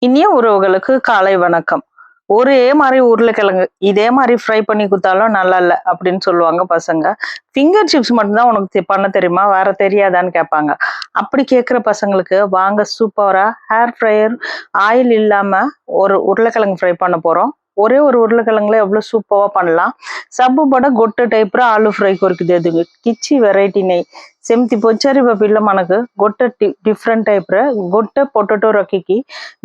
இனிய உறவுகளுக்கு காலை வணக்கம். ஒரே மாரி உருளைக்கிழங்கு, இதே மாரி ஃப்ரை பண்ணி குடுத்தாலும் நல்லா இல்ல அப்படின்னு சொல்லுவாங்க பசங்க. ஃபிங்கர் சிப்ஸ் மட்டும் தான் உனக்கு பண்ண தெரியுமா? வேற தெரியாதான்னு கேட்பாங்க. அப்படி கேட்கிற பசங்களுக்கு வாங்க சூப்பரா ஹேர் ஃப்ரையர் ஆயில் இல்லாம ஒரு உருளைக்கிழங்கு ஃப்ரை பண்ண போறோம். ஒரே ஒரு உருளைக்கிழங்குல எவ்வளவு சூப்பரா பண்ணலாம். సబ్బు పడ గొట్ట టైప్‌ର ఆలు ఫ్రై కొరికిదేదు కిచ్చి వెరైటీ నెయ్యి ସେମିତି ପଚାରିବ ପିଲାମାନଙ୍କୁ ଗୋଟେ ଡିଫରେଣ୍ଟ ଟାଇପ୍ର ଗୋଟେ ପୋଟାଟୋ ରଖିକି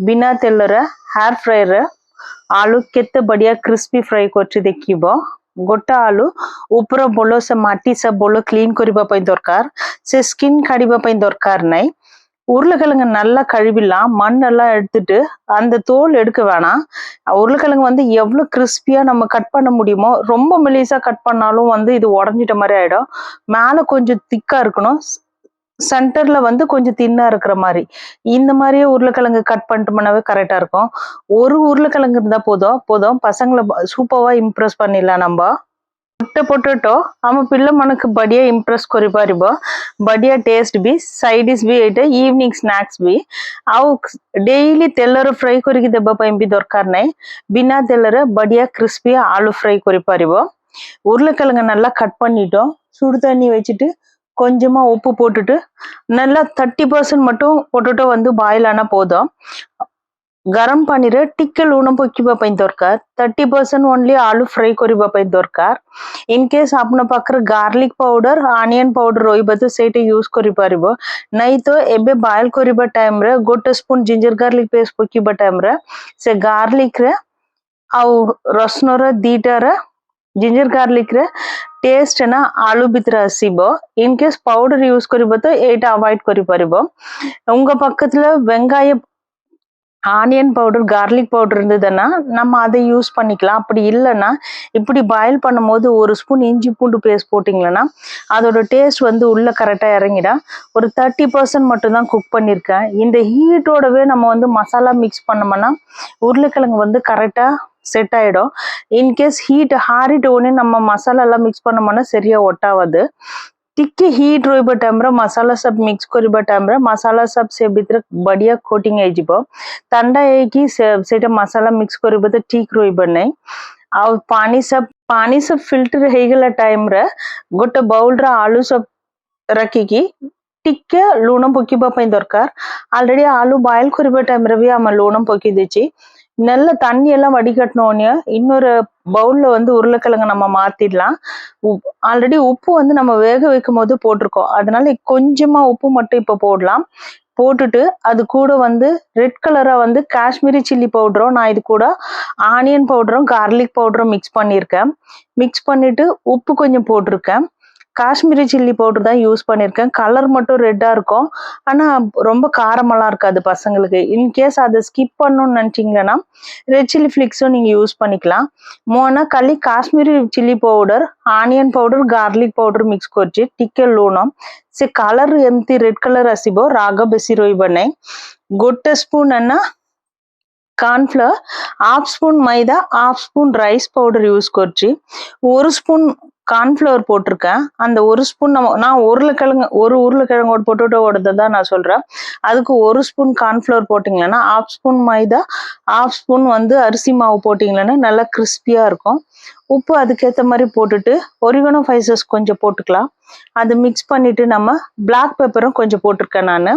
ବିନା ତେଲରେ ହେୟାର ଫ୍ରାଏରେ ଆଳୁ କେତେ ବଢିଆ କ୍ରିସ୍ପି ଫ୍ରାଏ କରୁଛି ଦେଖିବ। ଗୋଟେ ଆଳୁ ଉପର ବୋଲ ସେ ମାଟି ସେ ବୋଲ କ୍ଲିନ୍ କରିବା ପାଇଁ ଦରକାର, ସେ ସ୍କିନ୍ କାଢିବା ପାଇଁ ଦରକାର ନାହିଁ। உருளைக்கிழங்கு நல்லா கழுவிடலாம், மண்ணெல்லாம் எடுத்துட்டு அந்த தோல் எடுக்க வேணாம்। உருளைக்கிழங்கு வந்து எவ்வளவு கிறிஸ்பியா நம்ம கட் பண்ண முடியுமோ, ரொம்ப மெலிசா கட் பண்ணாலும் வந்து இது உடஞ்சிட்ட மாதிரி ஆயிடும்। மேல கொஞ்சம் திக்கா இருக்கணும், சென்டர்ல வந்து கொஞ்சம் தின்னா இருக்கிற மாதிரி, இந்த மாதிரியே உருளைக்கிழங்கு கட் பண்ணிட்டோம்னாவே கரெக்டா இருக்கும்। ஒரு உருளைக்கிழங்கு இருந்தா போதும் போதும் பசங்களை சூப்பரா இம்ப்ரெஸ் பண்ணிடலாம் நம்ம। ଗୋଟେ ପୋଟାଟୋ ଆମ ପିଲାମାନଙ୍କୁ ବଢିଆ ଇମ୍ପ୍ରେସ କରିପାରିବ, ବଢିଆ ଟେଷ୍ଟ ବି, ସାଇଡିସ୍ ବି, ଏଇଟା ଇଭିନିଂ ସ୍ନାକ୍ସ ବି। ଆଉ ଡେଇଲି ତେଲରେ ଫ୍ରାଏ କରିକି ଦେବା ପାଇଁ ବି ଦରକାର ନାହିଁ, ବିନା ତେଲରେ ବଢିଆ କ୍ରିସ୍ପி ଆଳୁ ஃப்ரை କରିପାରିବ। உருளைக்கிழங்கு நல்லா கட் பண்ணிட்டோம், சுடு தண்ணி வச்சுட்டு கொஞ்சமா உப்பு போட்டுட்டு நல்லா 30% மட்டும் பொட்டேட்டோ வந்து பாயில் ஆனா போதும்। गरम पानी रे टिके लूण पकिबा ପାଇଁ ଦରକାର, 30% ओनली आलू फ्राई କରିବା ପାଇଁ ଦରକାର। इन केस आपन पाखरे गार्लिक पाउडर ऑनियन पाउडर रोइबा तो सेटे यूज करि परिबो, नहीं तो एबे बॉयल करिबा टाइम रे गोटे स्पून जिंजर गार्लिक पेस्ट पकिबा टाइम रे से गार्लिक रे आउ रसुन रे दीटा रे जिंजर गार्लिक रे टेस्ट ना आलू भीतर आसीबो। इन केस पाउडर यूज करिबो तो एटा अवॉइड करि परिबो। उंगा पக்கத்துல வெங்காய ஆனியன் பவுடர் கார்லிக் பவுடர் இருந்ததுன்னா நம்ம அதை யூஸ் பண்ணிக்கலாம், அப்படி இல்லைன்னா இப்படி பாயில் பண்ணும்போது ஒரு ஸ்பூன் இஞ்சி பூண்டு பேஸ்ட் போட்டிங்களன்னா அதோட டேஸ்ட் வந்து உள்ள கரெக்டாக இறங்கிடும்। ஒரு 30% மட்டும்தான் குக் பண்ணியிருக்கேன்। இந்த ஹீட்டோடவே நம்ம வந்து மசாலா மிக்ஸ் பண்ணோம்னா உருளைக்கிழங்கு வந்து கரெக்டாக செட் ஆகிடும்। இன்கேஸ் ஹீட் ஹாரிட்ட உடனே நம்ம மசாலா எல்லாம் மிக்ஸ் பண்ணோம்னா சரியா ஒட்டாவது। टिके हीट रोइबा टाइम रे मसाला सब मिक्स करिबा टाइम रे मसाला सब से भीतर बढ़िया कोटिंग आइ जिवो। ठंडा एकी सेटा मसाला मिक्स करिबो तो ठीक रोइबा नै। आ पानी सब फिल्टर हे गेला टाइम रे गोटे बाउल रे आलू सब रखिकी टिके लूण पकिबा ପାଇଁ ଦରକାର। ऑलरेडी आलू बॉयल करिबा टाइम रे भी हम लूण पकि देछि। நல்ல தண்ணி எல்லாம் வடிகட்டணும்னு இன்னொரு பவுல்ல வந்து உருளைக்கிழங்கு நம்ம மாத்திடலாம்। ஆல்ரெடி உப்பு வந்து நம்ம வேக வைக்கும் போது போட்டிருக்கோம், அதனால கொஞ்சமா உப்பு மட்டும் இப்ப போடலாம்। போட்டுட்டு அது கூட வந்து ரெட் கலரா வந்து காஷ்மீரி சில்லி பவுடரும், நான் இது கூட ஆனியன் பவுடரும் கார்லிக் பவுடரும் மிக்ஸ் பண்ணியிருக்கேன்। மிக்ஸ் பண்ணிட்டு உப்பு கொஞ்சம் போட்டிருக்கேன், காஷ்மீரி சில்லி பவுடர் தான் யூஸ் பண்ணியிருக்கேன்। கலர் மட்டும் ரெட்டா இருக்கும், ஆனா ரொம்ப காரமெல்லாம் இருக்காது பசங்களுக்கு। இன்கேஸ் அதை ஸ்கிப் பண்ணணும்னு நினைச்சீங்கன்னா ரெட் சில்லி ஃபிளிக்ஸும் நீங்க யூஸ் பண்ணிக்கலாம்। मोना खाली Kashmiri chilli powder onion powder garlic powder mix करछि टिके लूण से कलर एमती रेड कलर आसीबो, राग बेसी रोइबा नै। गोटे स्पून ना கார்ன்ஃப்ளவர், हाफ स्पून मैदा, half spoon rice powder use करछि। ஒரு ஸ்பூன் கார்ன்ஃப்ளவர் போட்டிருக்கேன்। அந்த ஒரு ஸ்பூன் நான் உருளைக்கிழங்கோட பொட்டேட்டோவோட தான் நான் சொல்றேன், அதுக்கு ஒரு ஸ்பூன் கார்ன்ஃப்ளவர் போட்டிங்கன்னா हाफ ஸ்பூன் மைதா, हाफ ஸ்பூன் வந்து அரிசி மாவு போட்டிங்கன்னா நல்லா கிறிஸ்பியா இருக்கும்। உப்பு அதுக்கேற்ற மாதிரி போட்டுட்டு ஒரிகனோ ஸ்பைசஸ் கொஞ்சம் போட்டுக்கலாம்। அதை மிக்ஸ் பண்ணிட்டு நம்ம பிளாக் பெப்பரும் கொஞ்சம் போட்டிருக்கேன் நான்।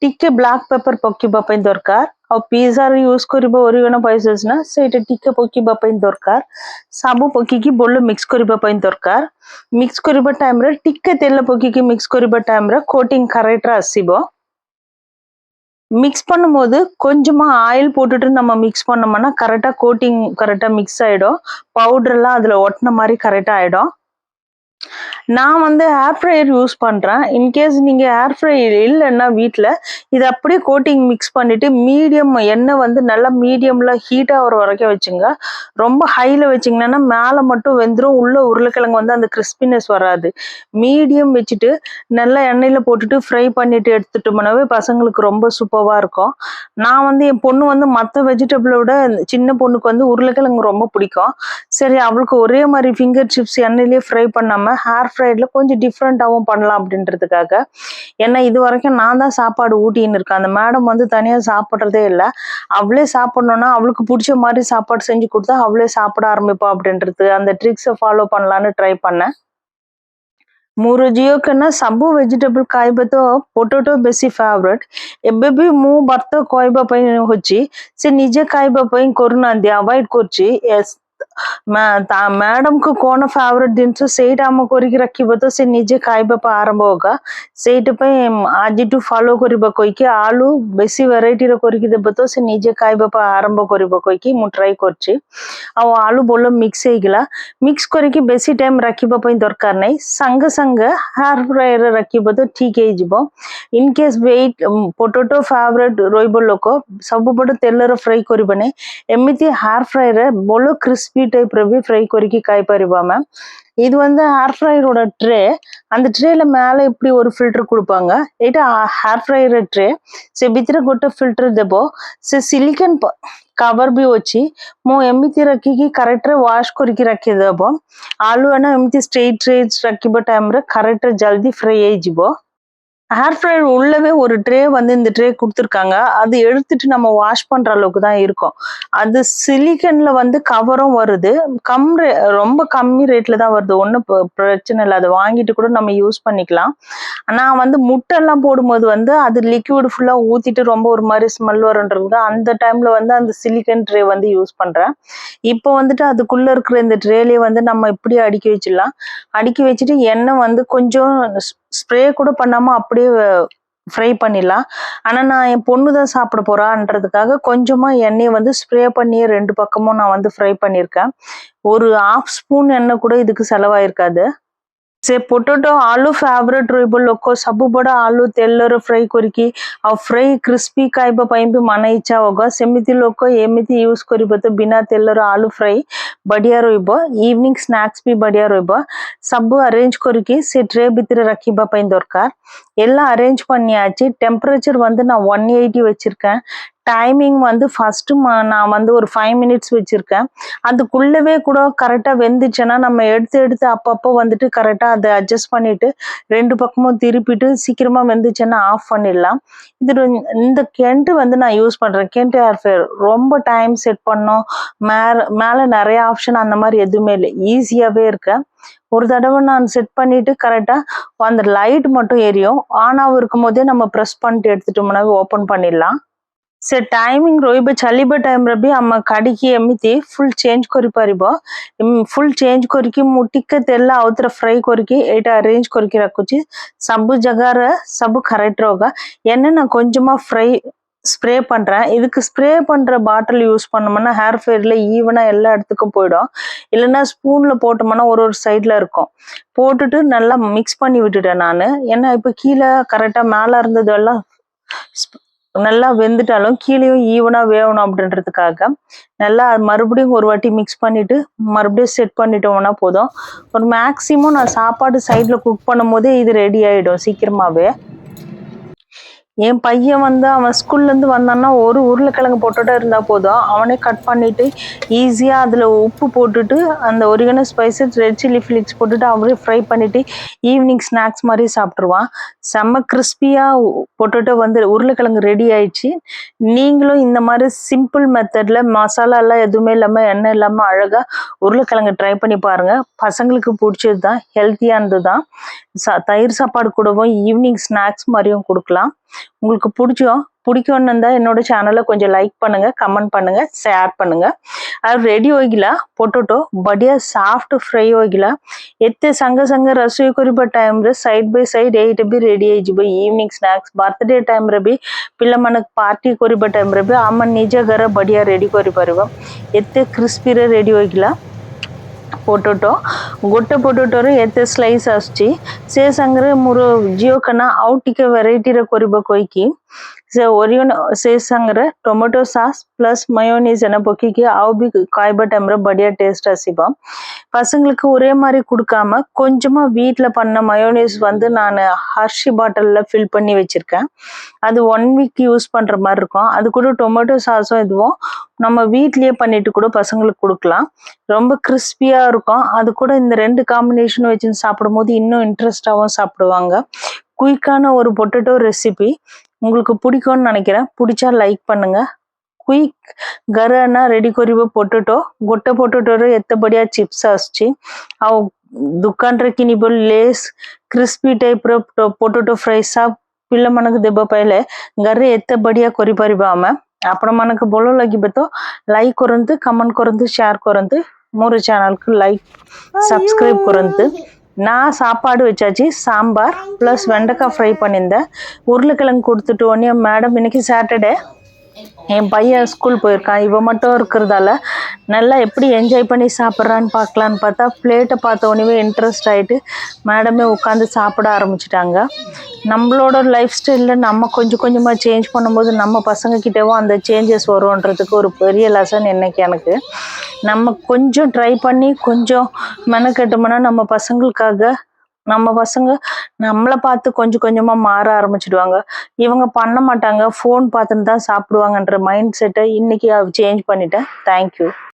टिके ब्लैक पेपर पकिबा ପାଇଁ ଦରକାର। ଆଉ ପିଜ୍ଜା ରେ ୟୁଜ କରିବ ଓରିଗାନୋ ସ୍ପାଇସେସ୍ ନା, ସେଇଟା ଟିକେ ପକିବା ପାଇଁ ଦରକାର। ସବୁ ପକିକି ବୋଲ ମିକ୍ସ କରିବା ପାଇଁ ଦରକାର। ମିକ୍ସ କରିବା ଟାଇମ ରେ ଟିକେ ତେଲ ପକିକି ମିକ୍ସ କରିବା ଟାଇମ ରେ கோட்டிங் கரெக்டா ଆସିବ। மிக்ஸ் பண்ணும்போது கொஞ்சமா ஆயில் போட்டுட்டு நம்ம மிக்ஸ் பண்ணோம்னா கரெக்டா கோட்டிங் கரெக்டா மிக்ஸ் ஆயிடும், பவுடர் எல்லாம் அதுல ஒட்டின மாதிரி கரெக்டா ஆயிடும்। நான் வந்து ஏர் ஃப்ரையர் யூஸ் பண்றேன்। இன்கேஸ் நீங்க ஏர் ஃப்ரையர் இல்லைன்னா வீட்டுல இது அப்படியே கோட்டிங் மிக்ஸ் பண்ணிட்டு மீடியம் எண்ணெய் வந்து நல்லா மீடியம்ல ஹீட் ஆகிற வரைக்கும் வச்சுங்க। ரொம்ப ஹைல வச்சிங்கன்னா மேல மட்டும் வெந்துடும், உள்ள உருளைக்கிழங்கு வந்து அந்த கிறிஸ்பினஸ் வராது। மீடியம் வச்சுட்டு நல்லா எண்ணெயில போட்டுட்டு ஃப்ரை பண்ணிட்டு எடுத்துட்டோம்னாவே பசங்களுக்கு ரொம்ப சூப்பரா இருக்கும்। நான் வந்து என் பொண்ணு வந்து மற்ற வெஜிடபிளோட சின்ன பொண்ணுக்கு வந்து உருளைக்கிழங்கு ரொம்ப பிடிக்கும்। சரி அவளுக்கு ஒரே மாதிரி ஃபிங்கர் சிப்ஸ் எண்ணெயிலேயே ஃப்ரை பண்ணாம ஹேர் ஃப்ரைடில் கொஞ்சம் டிஃப்ரெண்ட்டாகவும் பண்ணலாம் அப்படின்றதுக்காக. ஏன்னா இது வரைக்கும் நான் தான் சாப்பாடு ஊட்டின்னு இருக்கேன். அந்த மேடம் வந்து தனியாக சாப்பிட்றதே இல்லை. அவளே சாப்பிட்ணுன்னா அவளுக்கு பிடிச்ச மாதிரி சாப்பாடு செஞ்சு கொடுத்தா அவளே சாப்பிட ஆரம்பிப்பா அப்படின்றது அந்த ட்ரிக்ஸை ஃபாலோ பண்ணலான்னு ட்ரை பண்ணேன்। ମୋର ଝିଅକୁ ନା ସବୁ ଭେଜିଟେବଲ ଖାଇବା ତ ପୋଟାଟୋ ବେଶୀ ଫେଭରେଟ। ଏବେ ବି ମୁଁ ଭାତ ଖାଇବା ପାଇଁ ହଉଛି ସେ ନିଜେ ଖାଇବା ପାଇଁ କରୁନାହାନ୍ତି, ଆଭଏଡ କରୁଛି। मैडम को कौन फेवरेट जिनस से आम कर रखिब तो से निजे खाइबा आरंभ होगा से आज टू फॉलो करबा कहीकि आलू बेसी वेराइटी रो करके देबो तो से निजे खाइबा आरंभ करबा कहीकि मु ट्राई करछि। आ आलू बोलो मिक्स हे गेला मिक्स करके बेसी टाइम रखिबा पई दरकार नै संग संग हेयर फ्रायर रखिबो तो ठीक हे जिवो। इन केस वेट पोटैटो फेवरेट रोइबो लोक सब बड तेल रो फ्राई करबा नै एमिति हेयर फ्रायर बोलो क्रिस्पी टाइप भी फ्राई करके खाई परिबा मैम। இது வந்து ஹேர் ஃப்ரையரோட ட்ரே அந்த ட்ரேல மேலே இப்படி ஒரு ஃபில்டர் கொடுப்பாங்க ଏଇଟା ହେୟାର ଫ୍ରାୟର ଟ୍ରେ ସେ ଭିତରେ ଗୋଟେ ଫିଲ୍ଟର ଦେବ ସେ ସିଲିକନ କଭର ବି ଅଛି ମୁଁ ଏମିତି ରଖିକି କରେକ୍ଟରେ ୱାଶ କରିକି ରଖିଦେବ ଆଳୁ ନା ଏମିତି ଷ୍ଟ୍ରେଟ୍ ରଖିବା ଟାଇମରେ କରେକ୍ଟରେ ଜଲ୍ଦି ଫ୍ରାଇ ହେଇଯିବ। ஹேர் ஃப்ரையர் உள்ளவே ஒரு ட்ரே வந்து இந்த ட்ரே கொடுத்துருக்காங்க அது எடுத்துட்டு நம்ம வாஷ் பண்ற அளவுக்கு தான் இருக்கும்। அது சிலிக்கன்ல வந்து கவரும் வருது ரொம்ப கம்மி ரேட்ல தான் வருது ஒன்றும் பிரச்சனை இல்லை அதை வாங்கிட்டு கூட நம்ம யூஸ் பண்ணிக்கலாம்। நான் வந்து முட்டைலாம் போடும்போது வந்து அது லிக்விட் ஃபுல்லா ஊத்திட்டு ரொம்ப ஒரு மாதிரி ஸ்மெல் வரும்ன்றது அந்த டைம்ல வந்து அந்த சிலிக்கன் ட்ரே வந்து யூஸ் பண்றேன்। இப்போ வந்துட்டு அதுக்குள்ள இருக்கிற இந்த ட்ரேலயே வந்து நம்ம இப்படி அடுக்கி வச்சிடலாம் அடுக்கி வச்சுட்டு எண்ணெய் வந்து கொஞ்சம் ஸ்ப்ரே கூட பண்ணாம அப்படியே ஃப்ரை பண்ணிடலாம்। ஆனா நான் என் பொண்ணு தான் சாப்பிட போறான்றதுக்காக கொஞ்சமா எண்ணெயை வந்து ஸ்ப்ரே பண்ணி ரெண்டு பக்கமும் நான் வந்து ஃப்ரை பண்ணியிருக்கேன்। ஒரு 1/2 ஸ்பூன் எண்ணெய் கூட இதுக்கு செலவாயிருக்காது। से पोटैटो आलू फेवरेट रोइबो लोक सब बड़ा आलू तेलर फ्राई करके आ फ्राई क्रिस्पी खाइबा पई भी मन इच्छा होगा सेमिति लोक एमिति यूज करिबो तो बिना तेलर आलू फ्राई बढ़िया रोइबो। इवनिंग स्नैक्स भी बढ़िया रोइबो। सब अरेंज करके से ट्रे भीतर रखिबा पई दरकार எல்லாம் அரேஞ்ச் பண்ணியாச்சு। டெம்பரேச்சர் வந்து நான் 180 வச்சிருக்கேன்। டைமிங் வந்து ஃபர்ஸ்ட் நான் வந்து ஒரு 5 மினிட்ஸ் வச்சிருக்கேன்। அதுக்குள்ளவே கூட கரெக்டா வெந்துச்சுன்னா நம்ம எடுத்து அப்பப்போ வந்துட்டு கரெக்டா அதை அட்ஜஸ்ட் பண்ணிட்டு ரெண்டு பக்கமும் திருப்பிட்டு சீக்கிரமா வெந்துச்சுன்னா ஆஃப் பண்ணிடலாம்। இது இந்த கெண்ட் வந்து நான் யூஸ் பண்றேன் கெண்ட் ஏர் ஃப்ரையர் ரொம்ப டைம் செட் பண்ணோம் மேல நிறைய ஆப்ஷன் அந்த மாதிரி எதுவுமே இல்லை ஈஸியாவே இருக்கு। ஒரு தடவை நான் செட் பண்ணிட்டு கரெக்டா அந்த லைட் மட்டும் எரியும் ஆனாவும் இருக்கும் போதே நம்ம ப்ரெஸ் பண்ணிட்டு எடுத்துட்டோம்னா ஓப்பன் பண்ணிடலாம்। से टाइमिंग रोइबे चलिबे टाइम रे भी हम काढिकी एमिति फुल चेंज करि परिबो। फुल चेंज करके मुटिके तेल आउतर फ्राई करके एटा अरेंज करके रखुची सब जगह रे सब करेक्ट होगा। என்ன நான் கொஞ்சமா ஃப்ரை ஸ்ப்ரே பண்றேன் இதுக்கு ஸ்ப்ரே பண்ற பாட்டில் யூஸ் பண்ணோம்னா ஹேர் ஃபேர்ல ஈவனா எல்லா இடத்துக்கும் போயிடும் இல்லைன்னா ஸ்பூன்ல போட்டோம்னா ஒரு சைட்ல இருக்கும் போட்டுட்டு நல்லா மிக்ஸ் பண்ணி விட்டுட்டேன் நான் ஏன்னா இப்போ கீழே கரெக்டா மேல இருந்தது எல்லாம் நல்லா வெந்துட்டாலும் கீழேயும் ஈவனா வேகணும் அப்படின்றதுக்காக நல்லா மறுபடியும் ஒரு வாட்டி மிக்ஸ் பண்ணிட்டு மறுபடியும் செட் பண்ணிட்டோம்னா போதும்। ஒரு மேக்சிமம் நான் சாப்பாடு சைட்ல குக் பண்ணும் போதே இது ரெடி ஆயிடும் சீக்கிரமாவே। என் பையன் வந்து அவன் ஸ்கூல்ல இருந்து வந்தான்னா ஒரு உருளைக்கிழங்கு பொட்டோட்டோ இருந்தா போதும் அவனே கட் பண்ணிட்டு ஈஸியா அதுல உப்பு போட்டுட்டு அந்த oregano spices red chilli Flix போட்டுட்டு அவரே ஃப்ரை பண்ணிட்டு ஈவினிங் ஸ்நாக்ஸ் மாதிரி சாப்பிட்டுருவான்। செம்ம கிறிஸ்பியா பொட்டோட்டோ வந்து உருளைக்கிழங்கு ரெடி ஆயிடுச்சு। நீங்களும் இந்த மாதிரி சிம்பிள் மெத்தட்ல மசாலா எல்லாம் எதுவுமே இல்லாம எண்ணெய் இல்லாம அழகா உருளைக்கிழங்கு ட்ரை பண்ணி பாருங்க பசங்களுக்கு பிடிச்சது தான் ஹெல்த்தியானது தான்। தயிர் சாப்பாடு கூடவும் ஈவினிங் ஸ்நாக்ஸ் மாதிரியும் கொடுக்கலாம்। உங்களுக்கு பிடிக்கும்னு இருந்தா என்னோட சேனலை கொஞ்சம் லைக் பண்ணுங்க கமெண்ட் பண்ணுங்க शेयर பண்ணுங்க। ଆଉ ରେଡି ହୋଇଗଲା ପୋଟୋଟୋ ବଢିଆ ସଫ୍ଟ ଫ୍ରାଇ ହୋଇଗଲା। ଏତେ ସାଙ୍ଗେ ସାଙ୍ଗେ ରୋଷେଇ କରିବା ଟାଇମରେ ସାଇଡ ବାଇ ସାଇଡ ଏଇଟା ବି ରେଡି ହେଇଯିବ। ଇଭିନିଂ ସ୍ନାକ୍ସ ବାର୍ଥଡେ ଟାଇମରେ ବି ପିଲାମାନେ ପାର୍ଟି କରିବା ଟାଇମରେ ବି ଆମ ନିଜ ଘରେ ବଢିଆ ରେଡି କରିପାରିବ। ଏତେ କ୍ରିସ୍ପିରେ ରେଡି ହୋଇଗଲା पोटैटो गोटे पोटैटो एत स्लाइस आसुची से संगे मोर झील कना आउ टिके वेराइटी रे करबो कहिकी ओरियन सेसंगरे टोमेटो सास प्लस மயோனீஸ் என பொக்கிக்கு ஆவுபி காய்பட்டம்ற படியா டேஸ்ட் அசிபம் பசங்களுக்கு ஒரே மாதிரி கொடுக்காம கொஞ்சமா வீட்டில் பண்ண மயோனீஸ் வந்து நான் ஹர்ஷி பாட்டிலில் ஃபில் பண்ணி வச்சிருக்கேன். அது 1 வீக் யூஸ் பண்ற மாதிரி இருக்கும். அது கூட டொமேட்டோ சாஸும் இதுவும் நம்ம வீட்லயே பண்ணிட்டு கூட பசங்களுக்கு கொடுக்கலாம். ரொம்ப கிறிஸ்பியா இருக்கும். அது கூட இந்த 2 காம்பினேஷன் வச்சு சாப்பிடும்போது இன்னும் இன்ட்ரெஸ்டாகவும் சாப்பிடுவாங்க. குயிக்கான ஒரு பொட்டேட்டோ ரெசிபி உங்களுக்கு பிடிக்கும்னு நினைக்கிறேன். பிடிச்சா லைக் பண்ணுங்க. क्विक घरे ना रेडी करिबो पोटैटो गोटे पोटैटो रे एते बढ़िया चिप्स आछी आ दुकान रे किनिबो लेस क्रिस्पी टाइप रो पोटैटो फ्राई सब पिल्ला मनक देबो पहले घरे एते बढ़िया करि परिबा हम आपण मनक बोलो लगिबे तो लाइक करंतु कमेंट करंतु शेयर करंतु मोर चैनल को लाइक सब्सक्राइब करंतु நான் சாப்பாடு வச்சாச்சு. சாம்பார் ப்ளஸ் வெண்டைக்காய் ஃப்ரை பண்ணியிருந்தேன். உருளைக்கிழங்கு கொடுத்துட்டு உடனே மேடம் இன்னைக்கு சாட்டர்டே என் பையன் ஸ்கூல் போயிருக்கான். இவன் மட்டும் இருக்கிறதால நல்லா எப்படி என்ஜாய் பண்ணி சாப்பிட்றான்னு பார்க்கலான்னு பார்த்தா பிளேட்டை பார்த்த உடனே இன்ட்ரெஸ்ட் ஆகிட்டு மேடமே உட்காந்து சாப்பிட ஆரம்பிச்சிட்டாங்க. நம்மளோட லைஃப் ஸ்டைலில் நம்ம கொஞ்சம் கொஞ்சமாக சேஞ்ச் பண்ணும்போது நம்ம பசங்கக்கிட்டேவும் அந்த சேஞ்சஸ் வரும்ன்றதுக்கு ஒரு பெரிய லெசன் இன்னைக்கு எனக்கு. நம்ம கொஞ்சம் ட்ரை பண்ணி கொஞ்சம் மெனக்கெட்டோம்னா நம்ம பசங்களுக்காக நம்ம பசங்க நம்மளை பார்த்து கொஞ்சம் கொஞ்சமாக மாற ஆரம்பிச்சிடுவாங்க. இவங்க பண்ண மாட்டாங்க, ஃபோன் பார்த்துன்னு தான் சாப்பிடுவாங்கன்ற மைண்ட் செட்டை இன்னைக்கு சேஞ்ச் பண்ணிட்டேன். தேங்க்யூ.